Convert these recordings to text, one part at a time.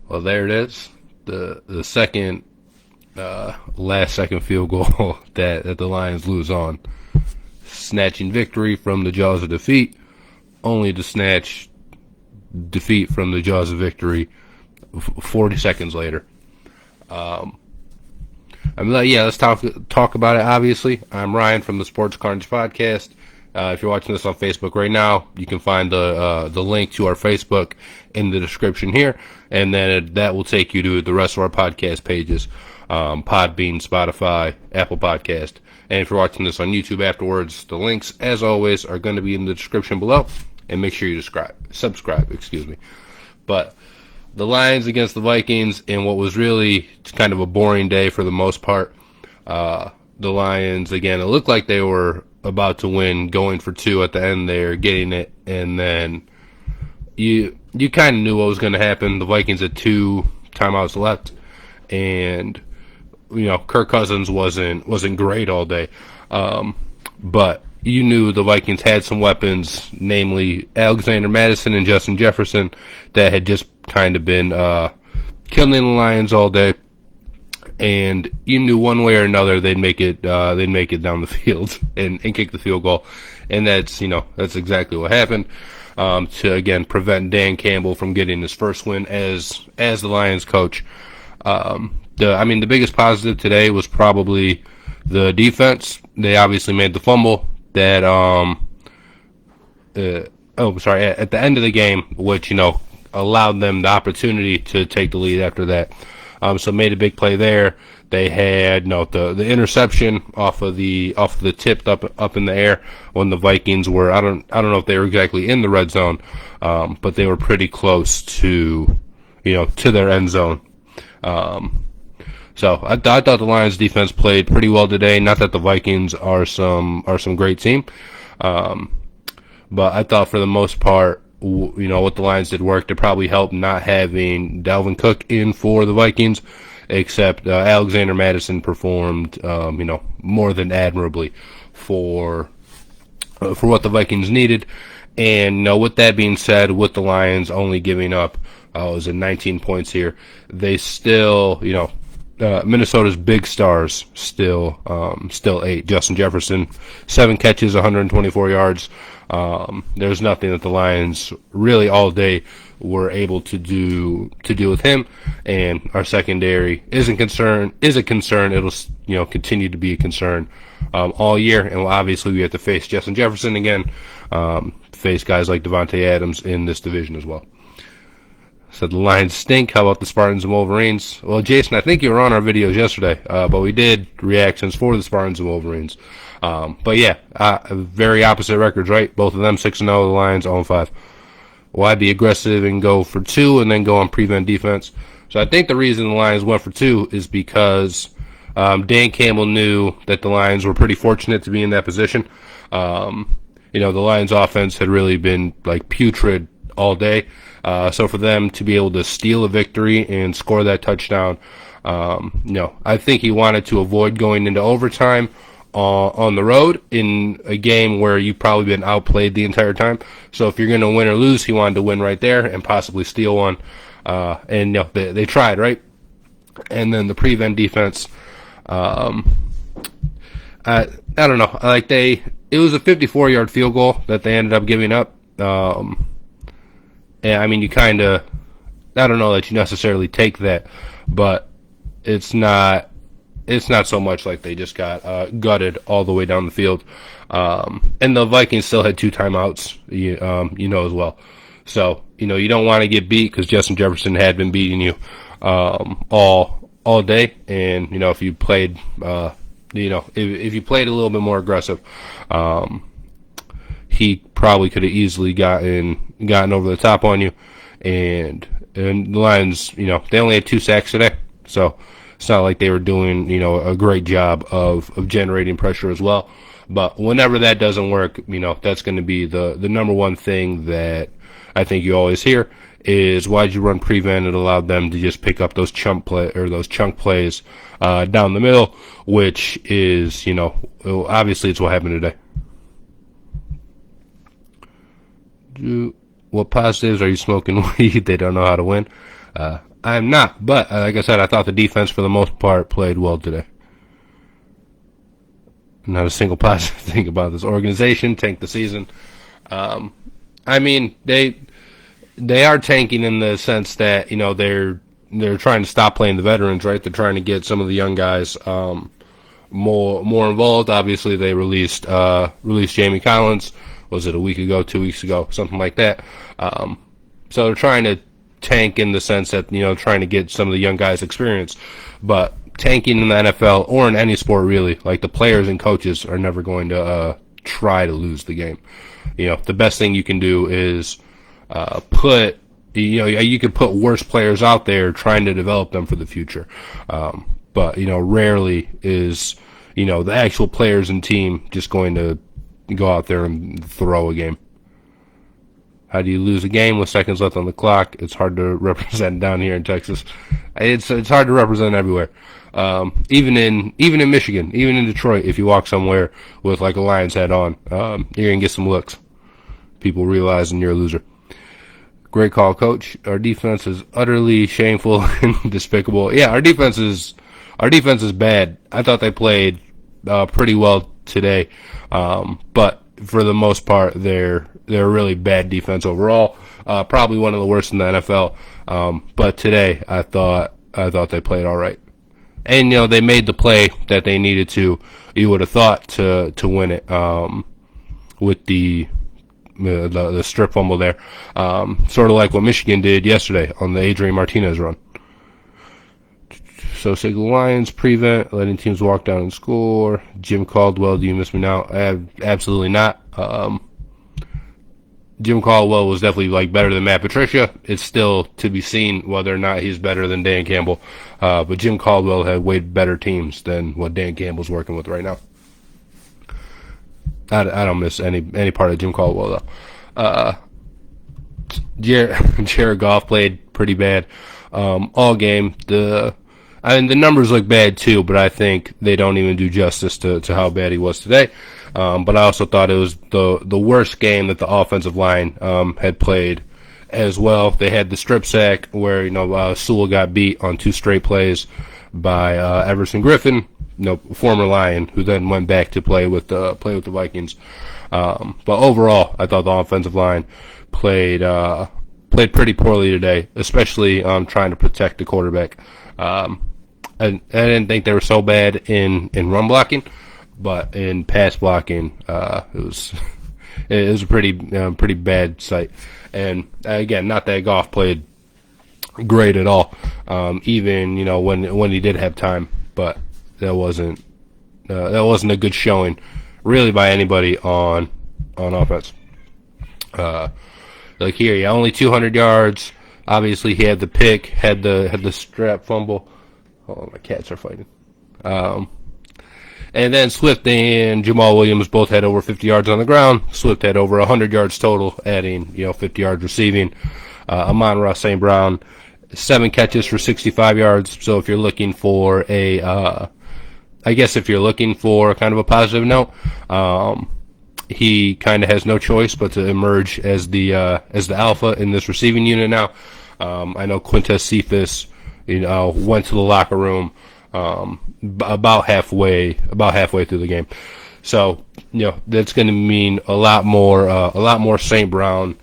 Well, there it is. The second last second field goal that the Lions lose on. Snatching victory from the jaws of defeat, only to snatch defeat from the jaws of victory 40 seconds later. Let's talk about it, obviously. I'm Ryan from the Sports Carnage Podcast. If you're watching this on Facebook right now, you can find the link to our Facebook in the description here, and then that will take you to the rest of our podcast pages, Podbean, Spotify, Apple Podcast. And if you're watching this on YouTube afterwards, the links, as always, are going to be in the description below, and make sure you subscribe. But the Lions against the Vikings in what was really kind of a boring day for the most part. The Lions, again, it looked like they were about to win, going for two at the end there, getting it, and then you kind of knew what was going to happen. The Vikings had 2 timeouts left, and Kirk Cousins wasn't great all day, but you knew the Vikings had some weapons, namely Alexander Mattison and Justin Jefferson, that had just kind of been killing the Lions all day. And you knew one way or another they'd make it down the field and kick the field goal, and that's exactly what happened. To again prevent Dan Campbell from getting his first win as the Lions coach. The biggest positive today was probably the defense. They obviously made the fumble that at the end of the game, which allowed them the opportunity to take the lead after that. So made a big play there. They had the interception off of the tip up in the air when the Vikings were I don't know if they were exactly in the red zone, but they were pretty close to their end zone. So I thought the Lions defense played pretty well today. Not that the Vikings are some great team, but I thought for the most part, what the Lions did work to probably help not having Dalvin Cook in for the Vikings, except Alexander Mattison performed, more than admirably for what the Vikings needed. And with that being said, with the Lions only giving up, it was 19 points here, they still, Minnesota's big stars still ate. Justin Jefferson, 7 catches, 124 yards. There's nothing that the Lions really all day were able to do with him, and our secondary is a concern. It'll continue to be a concern all year, and obviously we have to face Justin Jefferson again, face guys like Devontae Adams in this division as well. So the Lions stink. How about the Spartans and Wolverines? Well, Jason, I think you were on our videos yesterday, but we did reactions for the Spartans and Wolverines. But yeah, very opposite records, right? Both of them 6-0, the Lions 0-5. Why be aggressive and go for 2 and then go on prevent defense? So I think the reason the Lions went for 2 is because Dan Campbell knew that the Lions were pretty fortunate to be in that position. The Lions offense had really been putrid all day. So for them to be able to steal a victory and score that touchdown, I think he wanted to avoid going into overtime on the road in a game where you've probably been outplayed the entire time. So if you're going to win or lose, he wanted to win right there and possibly steal one. And they tried, right? And then the prevent defense, I don't know. It was a 54-yard field goal that they ended up giving up. And you kind of, I don't know that you necessarily take that, but it's not so much like they just got gutted all the way down the field. And the Vikings still had 2 timeouts, as well. So, you don't want to get beat because Justin Jefferson had been beating you all day. And, if you played, if you played a little bit more aggressive, he probably could have easily gotten over the top on you. And the Lions, they only had 2 sacks today. So it's not like they were doing, a great job of generating pressure as well. But whenever that doesn't work, that's going to be the number one thing that I think you always hear is why'd you run prevent? It allowed them to just pick up those chunk plays down the middle, which is, obviously it's what happened today. What positives are you smoking weed? They don't know how to win. I'm not, but like I said, I thought the defense for the most part played well today. Not a single positive thing about this organization. Tanked the season. I mean, they are tanking in the sense that they're trying to stop playing the veterans, right? They're trying to get some of the young guys more involved. Obviously, they released Jamie Collins. Was it a week ago, 2 weeks ago, something like that? So they're trying to tank in the sense that trying to get some of the young guys experience, but tanking in the NFL or in any sport really, like the players and coaches are never going to try to lose the game. The best thing you can do is you could put worse players out there trying to develop them for the future. But rarely is the actual players and team just going to go out there and throw a game. How do you lose a game with seconds left on the clock? It's hard to represent down here in Texas. It's hard to represent everywhere. Even in Michigan, even in Detroit, if you walk somewhere with like a Lions hat on, you're gonna get some looks. People realizing you're a loser. Great call, coach. Our defense is utterly shameful and despicable. Yeah, our defense is bad. I thought they played pretty well today, but for the most part, they're a really bad defense overall. Probably one of the worst in the NFL. But today, I thought they played all right, and they made the play that they needed to. You would have thought to win it with the strip fumble there, sort of like what Michigan did yesterday on the Adrian Martinez run. So say the Lions prevent letting teams walk down and score. Jim Caldwell, do you miss me now? Absolutely not. Jim Caldwell was definitely better than Matt Patricia. It's still to be seen whether or not he's better than Dan Campbell. But Jim Caldwell had way better teams than what Dan Campbell's working with right now. I don't miss any part of Jim Caldwell though. Jared Goff played pretty bad all game. The numbers look bad too, but I think they don't even do justice to how bad he was today. But I also thought it was the worst game that the offensive line had played as well. They had the strip sack where Sewell got beat on 2 straight plays by Everson Griffin, former Lion, who then went back to play with the Vikings. But overall, I thought the offensive line played pretty poorly today, especially trying to protect the quarterback. I didn't think they were so bad in run blocking, but in pass blocking, it was a pretty bad sight. And again, not that Goff played great at all, even when he did have time, but that wasn't a good showing really by anybody on offense. Like here, only 200 yards. Obviously, he had the pick, had the strap fumble. Oh, my cats are fighting. And then Swift and Jamal Williams both had over 50 yards on the ground. Swift had over 100 yards total, adding 50 yards receiving. Amon-Ra St. Brown, 7 catches for 65 yards. So if you're looking for if you're looking for kind of a positive note, he kind of has no choice but to emerge as the alpha in this receiving unit now. I know Quintez Cephas, went to the locker room about halfway through the game. So that's going to mean a lot more St. Brown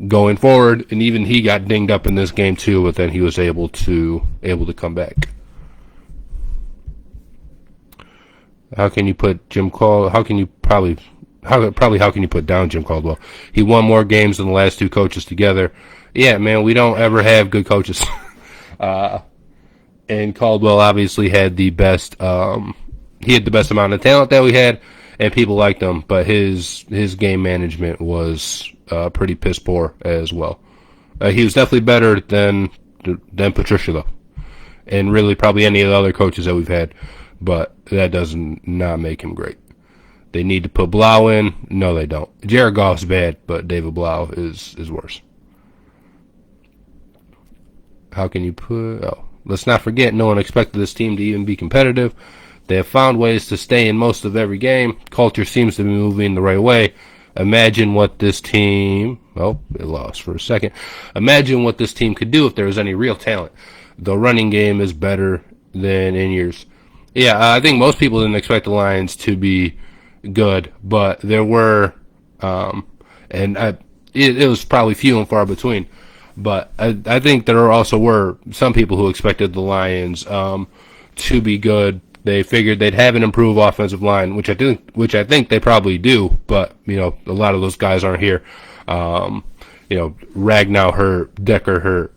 going forward, and even he got dinged up in this game too, but then he was able to come back. How can you put how can you put down Jim Caldwell? He won more games than the last 2 coaches together. Yeah, man, we don't ever have good coaches. And Caldwell obviously had the best amount of talent that we had, and people liked him, but his game management was pretty piss poor as well. He was definitely better than Patricia though, and really probably any of the other coaches that we've had, but that does not make him great. They need to put Blau in. No, they don't. Jared Goff's bad, but David Blau is worse. How can you put... Oh, let's not forget, no one expected this team to even be competitive. They have found ways to stay in most of every game. Culture seems to be moving the right way. Imagine what this team... Oh, it lost for a second. Imagine what this team could do if there was any real talent. The running game is better than in years. Yeah, I think most people didn't expect the Lions to be good, but there were, and it was probably few and far between. But I think there also were some people who expected the Lions to be good. They figured they'd have an improved offensive line, which I think they probably do. But a lot of those guys aren't here. Ragnow hurt, Decker hurt,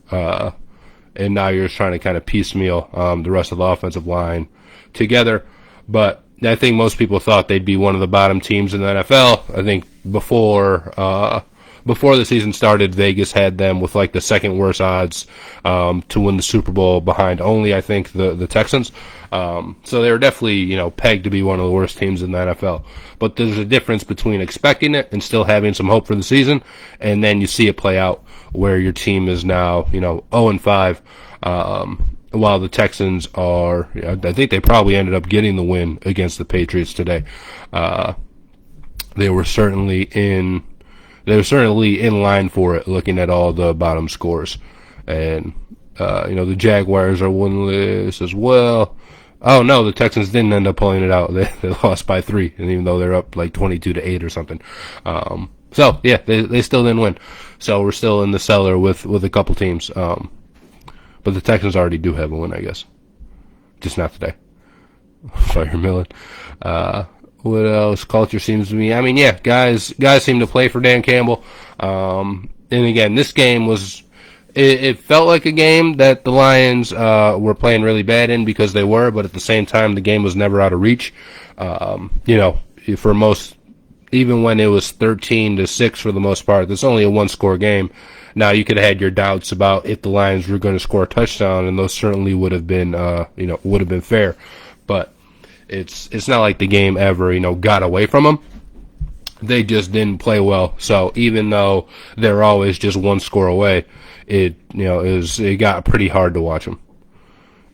and now you're just trying to kind of piecemeal the rest of the offensive line together. But I think most people thought they'd be one of the bottom teams in the NFL. I think before the season started, Vegas had them with like the second worst odds to win the Super Bowl, behind only, I think, the Texans. So they were definitely, pegged to be one of the worst teams in the NFL. But there's a difference between expecting it and still having some hope for the season, and then you see it play out where your team is now, 0-5, while the Texans are, I think they probably ended up getting the win against the Patriots today. They were certainly in line for it, looking at all the bottom scores. And, the Jaguars are winless as well. Oh, no, the Texans didn't end up pulling it out. They lost by 3, and even though they're up like 22-8 or something. So, yeah, they still didn't win. So we're still in the cellar with a couple teams. But the Texans already do have a win, I guess. Just not today. Fire Millen. What else? Culture seems to be. I mean, yeah, guys seem to play for Dan Campbell. And again, this game was. It felt like a game that the Lions were playing really bad in, because they were, but at the same time, the game was never out of reach. For most, even when it was 13-6 for the most part, it's only a one-score game. Now, you could have had your doubts about if the Lions were going to score a touchdown, and those certainly would have been, fair. But it's not like the game ever, got away from them. They just didn't play well. So even though they're always just one score away, it got pretty hard to watch them.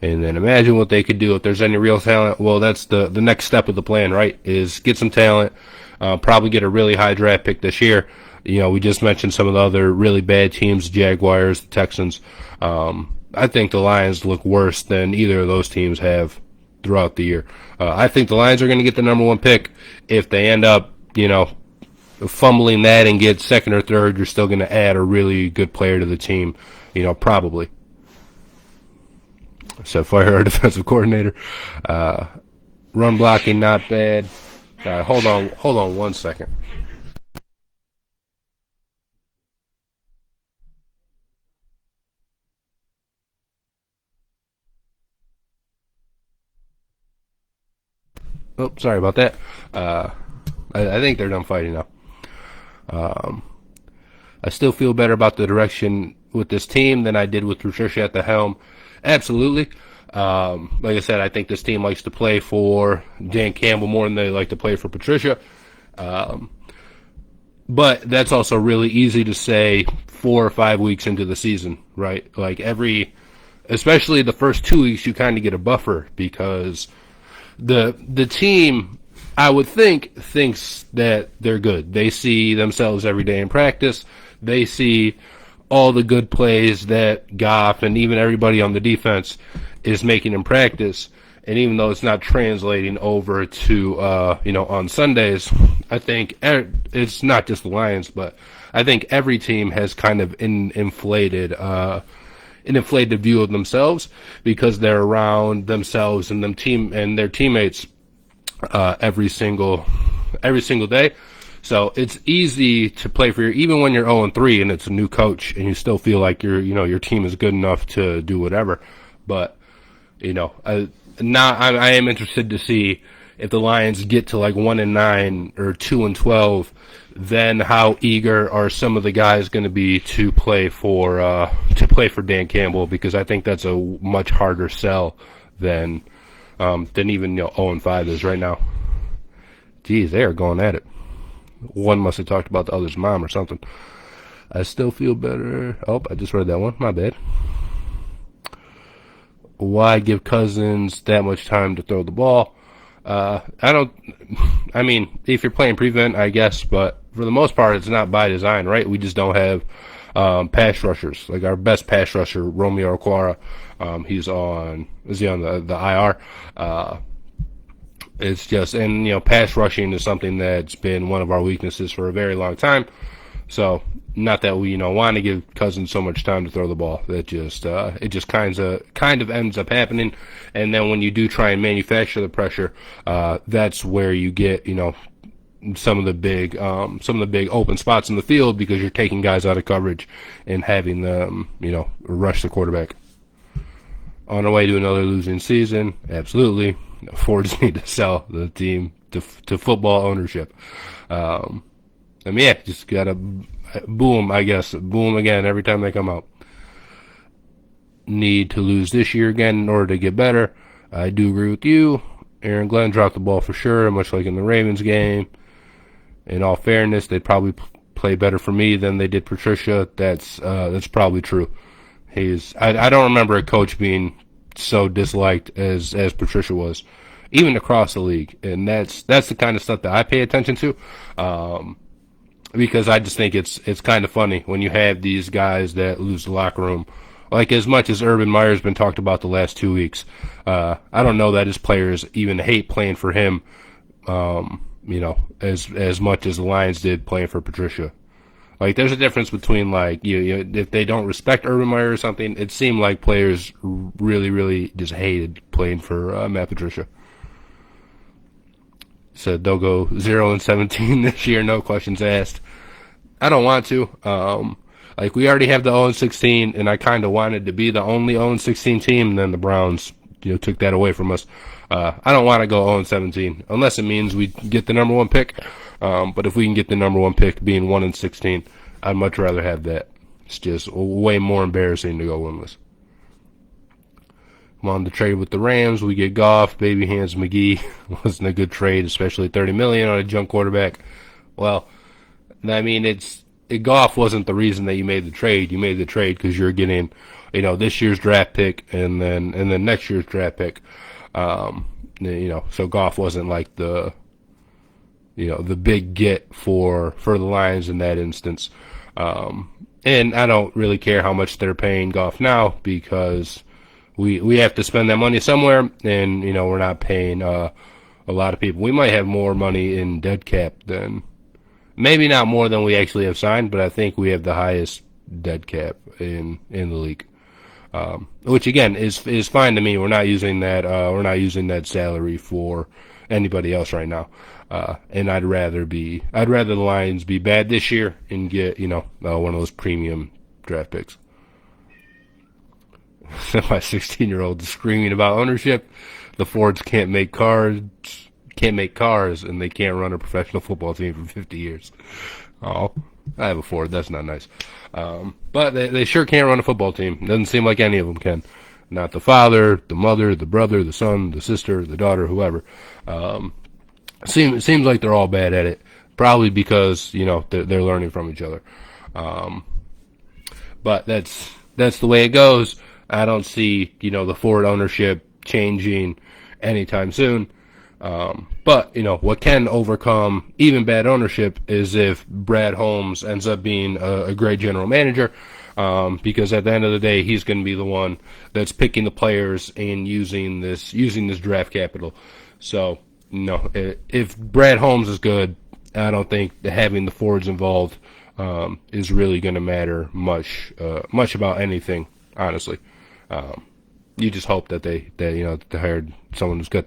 And then imagine what they could do if there's any real talent. Well, that's the next step of the plan, right? Is get some talent, probably get a really high draft pick this year. We just mentioned some of the other really bad teams, Jaguars, the Texans. I think the Lions look worse than either of those teams have throughout the year. I think the Lions are going to get the number 1 pick. If they end up, fumbling that and get second or third, you're still going to add a really good player to the team, probably. So fire our defensive coordinator. Run blocking, not bad. Hold on 1 second. Oh, sorry about that. I think they're done fighting now. I still feel better about the direction with this team than I did with Patricia at the helm. Absolutely. Like I said, I think this team likes to play for Dan Campbell more than they like to play for Patricia. But that's also really easy to say 4 or 5 weeks into the season, right? Like especially the first 2 weeks, you kind of get a buffer, because the team, I would think, thinks that they're good. They see themselves every day in practice. They see all the good plays that Goff and even everybody on the defense is making in practice. And even though it's not translating over to, on Sundays, I think it's not just the Lions, but I think every team has kind of an inflated view of themselves, because they're around themselves and their teammates every single day. So it's easy to play for even when you're 0-3 and it's a new coach and you still feel like your team is good enough to do whatever. But I am interested to see if the Lions get to like 1-9 or 2-12, then how eager are some of the guys going to be to play for Dan Campbell, because I think that's a much harder sell than even 0-5 is right now. Geez, they are going at it. One must have talked about the other's mom or something. I still feel better. Oh, I just read that one. My bad. Why give Cousins that much time to throw the ball? I mean, if you're playing prevent, I guess, but for the most part, it's not by design, right? We just don't have pass rushers. Like our best pass rusher, Romeo Okwara, is he on the IR? It's just, and pass rushing is something that's been one of our weaknesses for a very long time. So, not that we want to give Cousins so much time to throw the ball. That just it just kind of ends up happening. And then when you do try and manufacture the pressure, that's where you get some of the big open spots in the field, because you're taking guys out of coverage and having them rush the quarterback. On our way to another losing season, absolutely. Fords need to sell the team to football ownership. Just gotta boom, I guess. Boom again every time they come out. Need to lose this year again in order to get better. I do agree with you. Aaron Glenn dropped the ball for sure, much like in the Ravens game. In all fairness, they'd probably play better for me than they did Patricia. That's probably true. I don't remember a coach being so disliked as Patricia was, even across the league. And that's the kind of stuff that I pay attention to. Because I just think it's kind of funny when you have these guys that lose the locker room. Like, as much as Urban Meyer's been talked about the last 2 weeks, I don't know that his players even hate playing for him, as much as the Lions did playing for Patricia. Like, there's a difference between, like, if they don't respect Urban Meyer or something. It seemed like players really, really just hated playing for Matt Patricia. Said they'll go 0-17 this year, no questions asked. I don't want to. We already have the 0-16, and I kind of wanted to be the only 0-16 team, and then the Browns, took that away from us. I don't want to go 0-17 unless it means we get the number 1 pick. But if we can get the number 1 pick being 1-16, I'd much rather have that. It's just way more embarrassing to go winless. I'm on the trade with the Rams. We get Goff. Baby hands McGee. Wasn't a good trade, especially $30 million on a junk quarterback. Well, I mean, Goff wasn't the reason that you made the trade. You made the trade because you're getting, this year's draft pick and then next year's draft pick. So Goff wasn't like the big get for the Lions in that instance. And I don't really care how much they're paying Goff now, because we have to spend that money somewhere, and we're not paying a lot of people. We might have more money in dead cap than, maybe not more than we actually have signed, but I think we have the highest dead cap in the league. Which again is fine to me. We're not using that salary for anybody else right now. And I'd rather the Lions be bad this year and get one of those premium draft picks. My 16-year-old is screaming about ownership. The Fords can't make cars, and they can't run a professional football team for 50 years. Oh, I have a Ford. That's not nice. But they sure can't run a football team. Doesn't seem like any of them can. Not the father, the mother, the brother, the son, the sister, the daughter, whoever. Seems like they're all bad at it. Probably because they're learning from each other. But that's the way it goes. I don't see the Ford ownership changing anytime soon. But what can overcome even bad ownership is if Brad Holmes ends up being a great general manager, because at the end of the day, he's going to be the one that's picking the players and using this draft capital. So if Brad Holmes is good, I don't think having the Fords involved is really going to matter much about anything, honestly. You just hope that they hired someone who's good.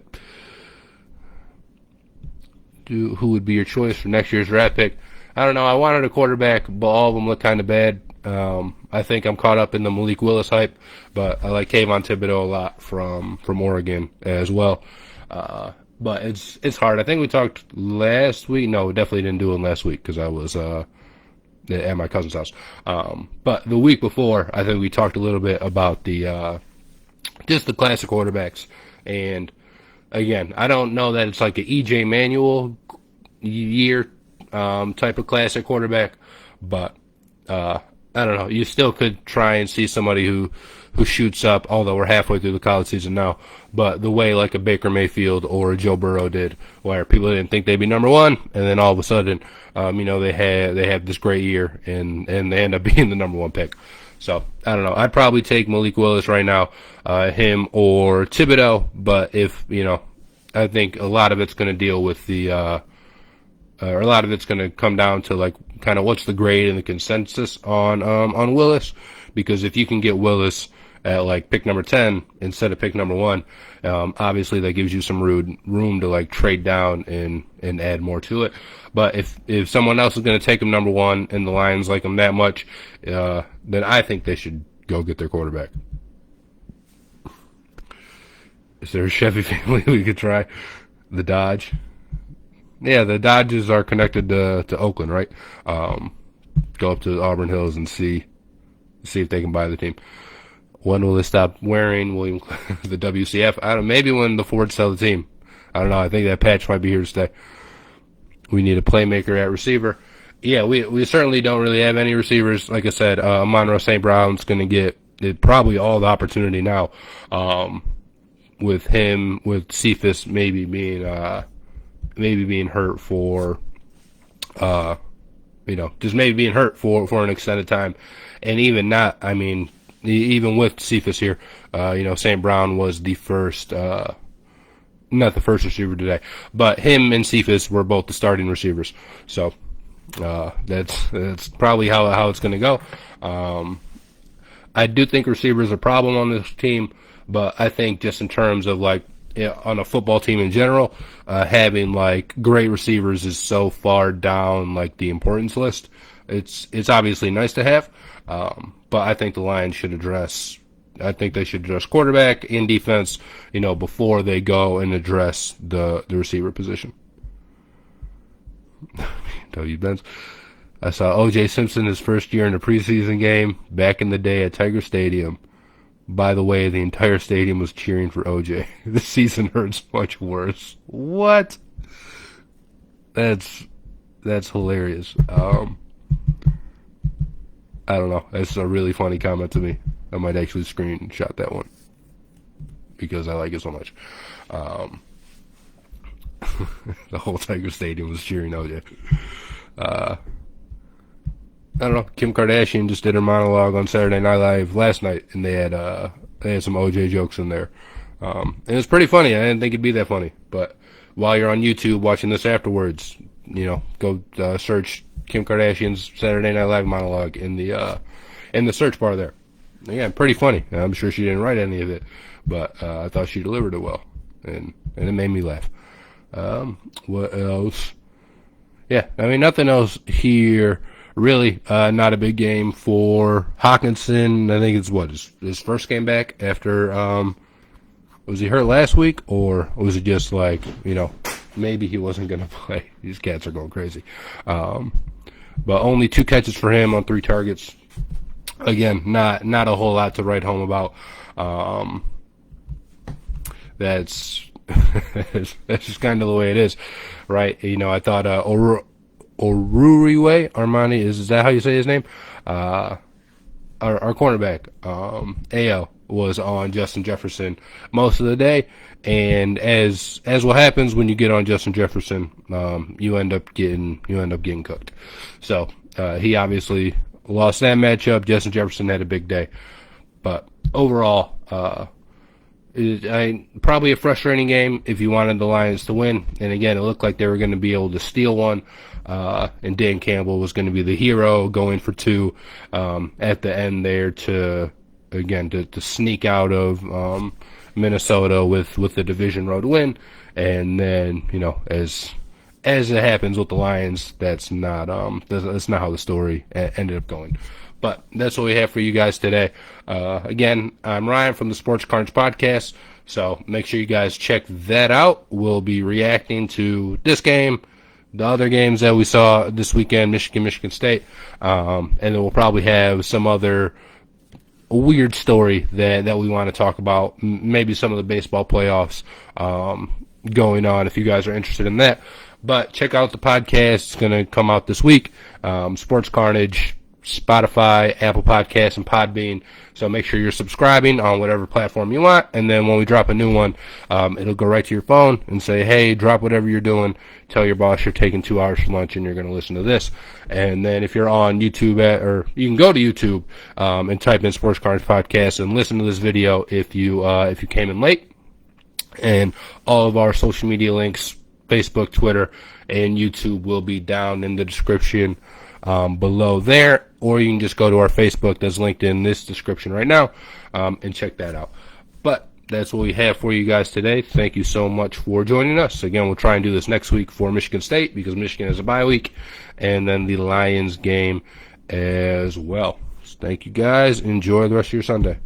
Who would be your choice for next year's draft pick? I don't know. I wanted a quarterback, but all of them look kind of bad. I think I'm caught up in the Malik Willis hype, but I like Kayvon Thibodeau a lot from Oregon as well. But it's hard. I think we talked last week. No, we definitely didn't do it last week because I was at my cousin's house. But the week before, I think we talked a little bit about just the classic quarterbacks. And again, I don't know that it's like an E.J. Manuel year type of classic quarterback, but I don't know. You still could try and see somebody who shoots up, although we're halfway through the college season now, but the way like a Baker Mayfield or a Joe Burrow did, where people didn't think they'd be number one, and then all of a sudden, they have this great year, and they end up being the number one pick. So, I don't know. I'd probably take Malik Willis right now, him or Thibodeau, but I think a lot of it's going to deal with a lot of it's going to come down to like kind of what's the grade and the consensus on Willis, because if you can get Willis at like pick number 10 instead of pick number 1, obviously that gives you some room to like trade down and add more to it. But if someone else is going to take him number 1 and the Lions like him that much, then I think they should go get their quarterback. Is there a Chevy family we could try? The Dodge? Yeah, the Dodges are connected to Oakland, right? Go up to Auburn Hills and see if they can buy the team. When will they stop wearing the WCF? I don't know, maybe when the Fords sell the team. I don't know. I think that patch might be here to stay. We need a playmaker at receiver. Yeah, we certainly don't really have any receivers. Like I said, Amon-Ra St. Brown's going to get probably all the opportunity now. With Cephas maybe being hurt for, just maybe being hurt for an extended time, and even not. I mean, even with Cephas here, St. Brown was the first. Not the first receiver today, but him and Cephas were both the starting receivers. So that's probably how it's going to go. I do think receivers are a problem on this team, but I think just in terms of like on a football team in general, having like great receivers is so far down like the importance list. It's obviously nice to have, but I think the Lions should address. I think they should address quarterback and defense, before they go and address the receiver position. W. Benz. I saw O.J. Simpson his first year in a preseason game back in the day at Tiger Stadium. By the way, the entire stadium was cheering for O.J. This season hurts much worse. What? That's hilarious. I don't know. That's a really funny comment to me. I might actually screenshot that one because I like it so much. The whole Tiger Stadium was cheering OJ. I don't know. Kim Kardashian just did her monologue on Saturday Night Live last night, and they had some OJ jokes in there. And it's pretty funny. I didn't think it'd be that funny, but while you're on YouTube watching this afterwards, go search Kim Kardashian's Saturday Night Live monologue in the search bar there. Again, pretty funny. I'm sure she didn't write any of it, but I thought she delivered it well, and it made me laugh. What else? Yeah, I mean, nothing else here, really. Not a big game for Hawkinson. I think it's his first game back after, was he hurt last week, or was it just like, maybe he wasn't going to play? These cats are going crazy. But only 2 catches for him on 3 targets. Again, not a whole lot to write home about. That's just kind of the way it is, right? I thought Oruriwe Armani, is that how you say his name? Our cornerback, AO, was on Justin Jefferson most of the day, and as what happens when you get on Justin Jefferson, you end up getting cooked. So he obviously lost that matchup. Justin Jefferson had a big day, but overall, probably a frustrating game if you wanted the Lions to win. And again, it looked like they were going to be able to steal one, and Dan Campbell was going to be the hero, going for 2 at the end there to sneak out of Minnesota with the division road win. And then as it happens with the Lions, that's not how the story ended up going. But that's what we have for you guys today. Again, I'm Ryan from the Sports Carnage Podcast, so make sure you guys check that out. We'll be reacting to this game, the other games that we saw this weekend, Michigan State, and then we'll probably have some other weird story that we want to talk about, maybe some of the baseball playoffs going on if you guys are interested in that. But check out the podcast. It's going to come out this week. Sports Carnage Spotify, Apple Podcasts, and Podbean. So make sure you're subscribing on whatever platform you want, and then when we drop a new one, it'll go right to your phone and say, hey, drop whatever you're doing. Tell your boss you're taking 2 hours for lunch and you're going to listen to this. And then if you're on YouTube, or you can go to YouTube and type in Sports Cards Podcast and listen to this video if you came in late. And all of our social media links, Facebook, Twitter, and YouTube will be down in the description below there, or you can just go to our Facebook that's linked in this description right now and check that out. But that's what we have for you guys today. Thank you so much for joining us. Again, we'll try and do this next week for Michigan State because Michigan has a bye week, and then the Lions game as well. So thank you guys. Enjoy the rest of your Sunday.